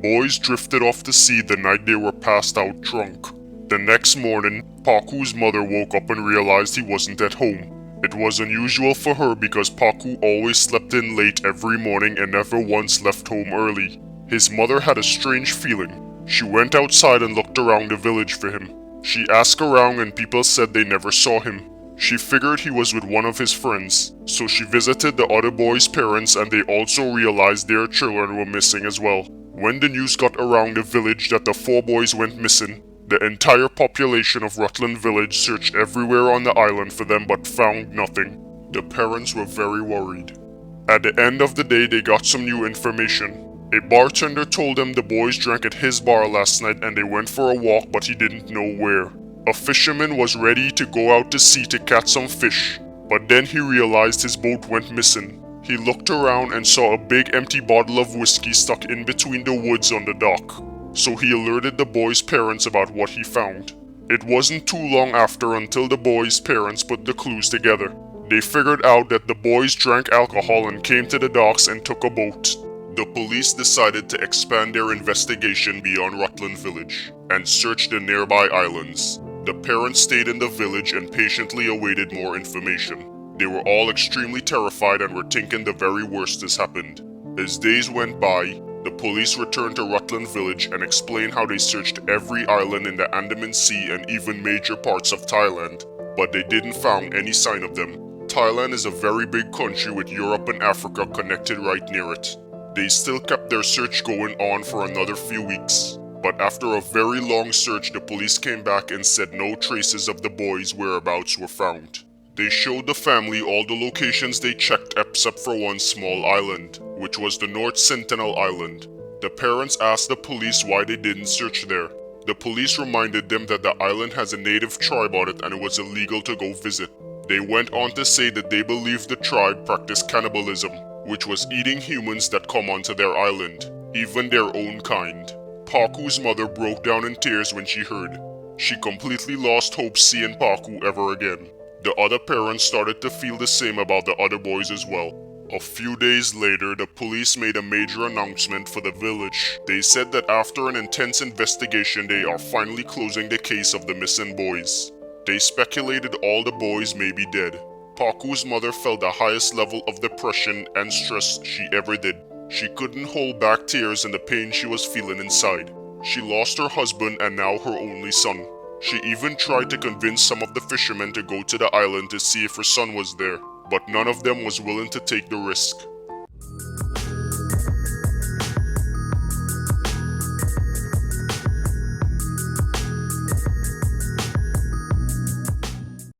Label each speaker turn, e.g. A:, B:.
A: boys drifted off to sea the night they were passed out drunk. The next morning, Paku's mother woke up and realized he wasn't at home. It was unusual for her because Paku always slept in late every morning and never once left home early. His mother had a strange feeling. She went outside and looked around the village for him. She asked around and people said they never saw him. She figured he was with one of his friends, so she visited the other boys' parents and they also realized their children were missing as well. When the news got around the village that the 4 boys went missing, the entire population of Rutland Village searched everywhere on the island for them but found nothing. The parents were very worried. At the end of the day, they got some new information. A bartender told them the boys drank at his bar last night and they went for a walk but he didn't know where. A fisherman was ready to go out to sea to catch some fish, but then he realized his boat went missing. He looked around and saw a big empty bottle of whiskey stuck in between the woods on the dock. So he alerted the boys' parents about what he found. It wasn't too long after until the boys' parents put the clues together. They figured out that the boys drank alcohol and came to the docks and took a boat. The police decided to expand their investigation beyond Rutland Village and search the nearby islands. The parents stayed in the village and patiently awaited more information. They were all extremely terrified and were thinking the very worst has happened. As days went by, the police returned to Rutland Village and explained how they searched every island in the Andaman Sea and even major parts of Thailand, but they didn't find any sign of them. Thailand is a very big country with Europe and Africa connected right near it. They still kept their search going on for another few weeks, but after a very long search, the police came back and said no traces of the boys' whereabouts were found. They showed the family all the locations they checked except for one small island, which was the North Sentinel Island. The parents asked the police why they didn't search there. The police reminded them that the island has a native tribe on it and it was illegal to go visit. They went on to say that they believed the tribe practiced cannibalism, which was eating humans that come onto their island, even their own kind. Paku's mother broke down in tears when she heard. She completely lost hope seeing Paku ever again. The other parents started to feel the same about the other boys as well. A few days later, the police made a major announcement for the village. They said that after an intense investigation, they are finally closing the case of the missing boys. They speculated all the boys may be dead. Paku's mother felt the highest level of depression and stress she ever did. She couldn't hold back tears and the pain she was feeling inside. She lost her husband and now her only son. She even tried to convince some of the fishermen to go to the island to see if her son was there, but none of them was willing to take the risk.